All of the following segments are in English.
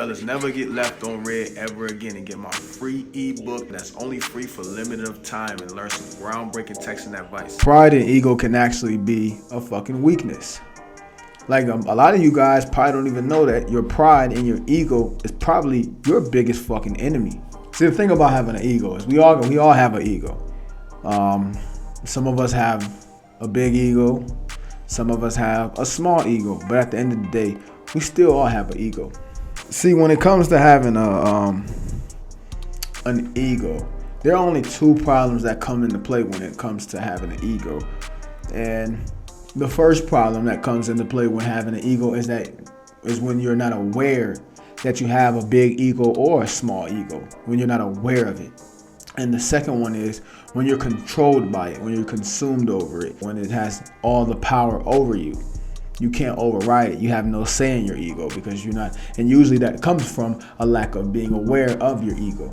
Fellas, never get left on red ever again and get my free ebook that's only free for limited of time and learn some groundbreaking texting advice. Pride and ego can actually be a fucking weakness. Like a lot of you guys probably don't even know that your pride and your ego is probably your biggest fucking enemy. See, the thing about having an ego is we all have an ego. Some of us have a big ego. Some of us have a small ego. But at the end of the day, we still all have an ego. See, when it comes to having an ego, there are only two problems that come into play when it comes to having an ego. And the first problem that comes into play when having an ego is when you're not aware that you have a big ego or a small ego, when you're not aware of it. And the second one is when you're controlled by it, when you're consumed over it, when it has all the power over you. You can't override it. You have no say in your ego because you're not. And usually that comes from a lack of being aware of your ego.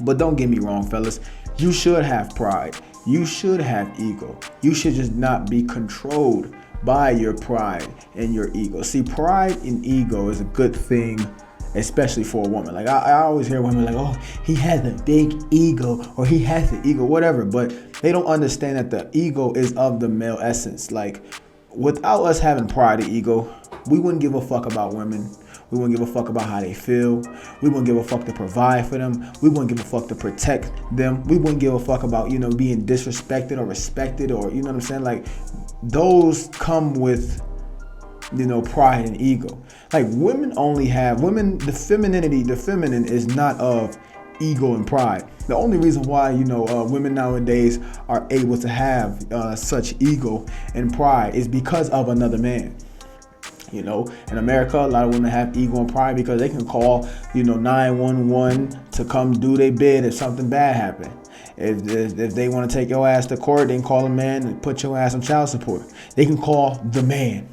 But don't get me wrong, fellas. You should have pride. You should have ego. You should just not be controlled by your pride and your ego. See, pride and ego is a good thing, especially for a woman. Like I always hear women like, oh, he has a big ego or he has the ego, whatever. But they don't understand that the ego is of the male essence. Like without us having pride and ego, we wouldn't give a fuck about women. We wouldn't give a fuck about how they feel. We wouldn't give a fuck to provide for them. We wouldn't give a fuck to protect them. We wouldn't give a fuck about, being disrespected or respected or, you know what I'm saying? Like those come with, pride and ego. Like the femininity, the feminine is not of ego and pride. The only reason why, women nowadays are able to have such ego and pride is because of another man. In America, a lot of women have ego and pride because they can call, 911 to come do their bid if something bad happened. If they want to take your ass to court, they can call a man and put your ass on child support. They can call the man,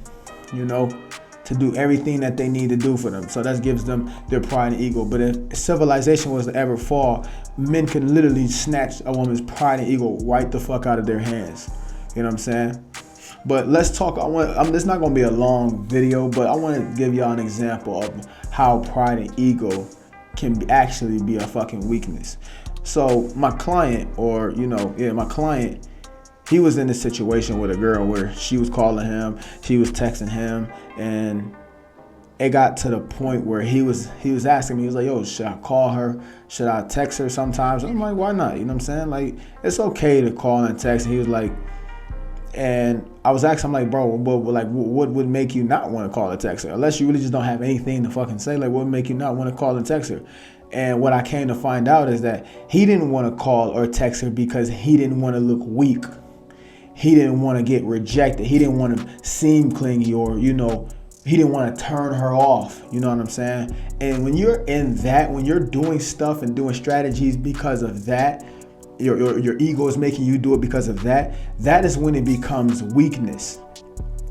to do everything that they need to do for them. So that gives them their pride and ego. But if civilization was to ever fall, men can literally snatch a woman's pride and ego right the fuck out of their hands. You know what I'm saying? But let's talk. It's not going to be a long video, but I want to give y'all an example of how pride and ego can actually be a fucking weakness. So my client, he was in a situation with a girl where she was calling him, she was texting him, and it got to the point where he was asking me, he was like, yo, should I call her? Should I text her sometimes? I'm like, why not? You know what I'm saying? Like, it's okay to call and text. And he was like, and I was asking him, like, bro, what would make you not want to call or text her? Unless you really just don't have anything to fucking say, like, what would make you not want to call and text her? And what I came to find out is that he didn't want to call or text her because he didn't want to look weak. He didn't want to get rejected. He didn't want to seem clingy or, he didn't want to turn her off. You know what I'm saying? And when you're in that, when you're doing stuff and doing strategies because of that, your ego is making you do it because of that, that is when it becomes weakness.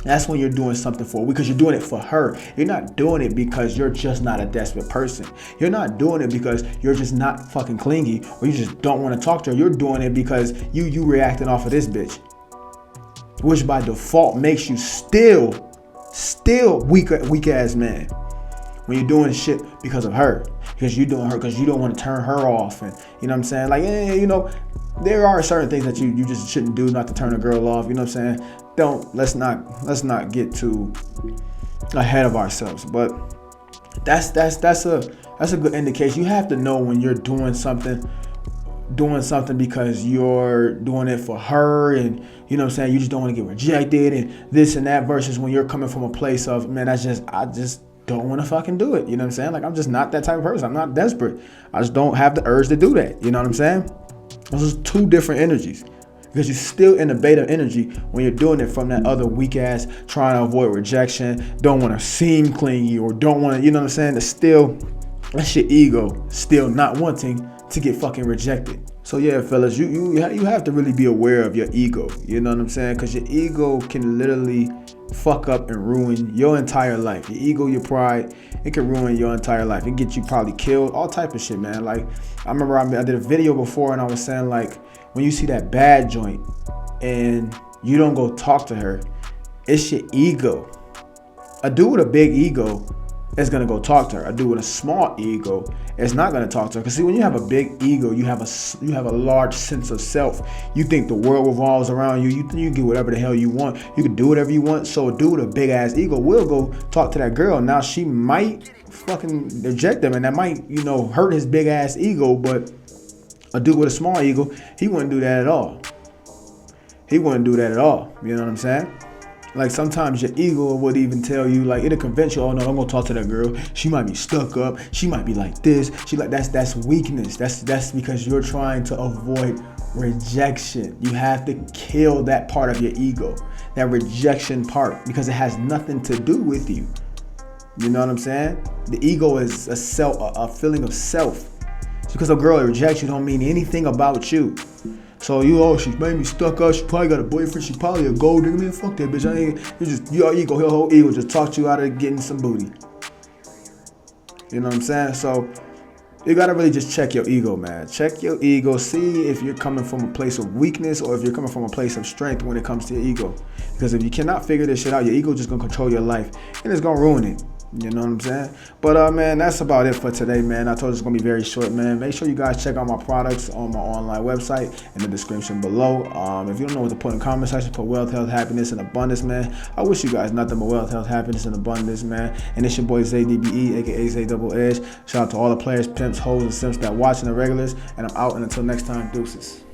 That's when you're doing something for her, because you're doing it for her. You're not doing it because you're just not a desperate person. You're not doing it because you're just not fucking clingy or you just don't want to talk to her. You're doing it because you reacting off of this bitch, which by default makes you still weak ass man when you're doing shit because of her, because you're doing her because you don't want to turn her off. And you know what I'm saying? Like, there are certain things that you just shouldn't do not to turn a girl off. You know what I'm saying? Let's not get too ahead of ourselves. But that's a good indication. You have to know when you're doing something because you're doing it for her, and you know what I'm saying, you just don't want to get rejected and this and that, versus when you're coming from a place of, man, I just don't want to fucking do it. You know what I'm saying? Like, I'm just not that type of person. I'm not desperate. I just don't have the urge to do that. You know what I'm saying? Those are two different energies, because you're still in the beta energy when you're doing it from that other weak ass, trying to avoid rejection, don't want to seem clingy, or don't want to, you know what I'm saying? That's your ego still not wanting to get fucking rejected. So yeah, fellas, you have to really be aware of your ego. You know what I'm saying? Because your ego can literally fuck up and ruin your entire life. Your ego, your pride, it can ruin your entire life. It can get you probably killed, all type of shit, man. Like, I remember I did a video before and I was saying, like, when you see that bad joint and you don't go talk to her, it's your ego. A dude with a big ego it's gonna go talk to her. A dude with a small ego is not gonna talk to her. Cause see, when you have a big ego, you have a large sense of self. You think the world revolves around you. You think you can get whatever the hell you want. You can do whatever you want. So a dude with a big ass ego will go talk to that girl. Now she might fucking reject him, and that might, hurt his big ass ego. But a dude with a small ego, he wouldn't do that at all. He wouldn't do that at all. You know what I'm saying? Like sometimes your ego would even tell you, like it'll convince you, oh no, I'm gonna talk to that girl. She might be stuck up. She might be like this. That's weakness. That's because you're trying to avoid rejection. You have to kill that part of your ego, that rejection part, because it has nothing to do with you. You know what I'm saying? The ego is a feeling of self. Just because a girl rejects you don't mean anything about you. So she made me stuck up. She probably got a boyfriend. She probably a gold digger. Man, fuck that bitch. Your whole ego just talked you out of getting some booty. You know what I'm saying? So you gotta really just check your ego, man. Check your ego. See if you're coming from a place of weakness or if you're coming from a place of strength when it comes to your ego. Because if you cannot figure this shit out, your ego just gonna control your life and it's gonna ruin it. You know what I'm saying? But man, that's about it for today, man. I told you it's gonna be very short, man. Make sure you guys check out my products on my online website in the description below. If you don't know what to put in the comment section, put wealth, health, happiness, and abundance, man. I wish you guys nothing but wealth, health, happiness, and abundance, man. And it's your boy Zay DBE, aka Zay Double Edge. Shout out to all the players, pimps, hoes, and simps that watching the regulars. And I'm out, and until next time, deuces.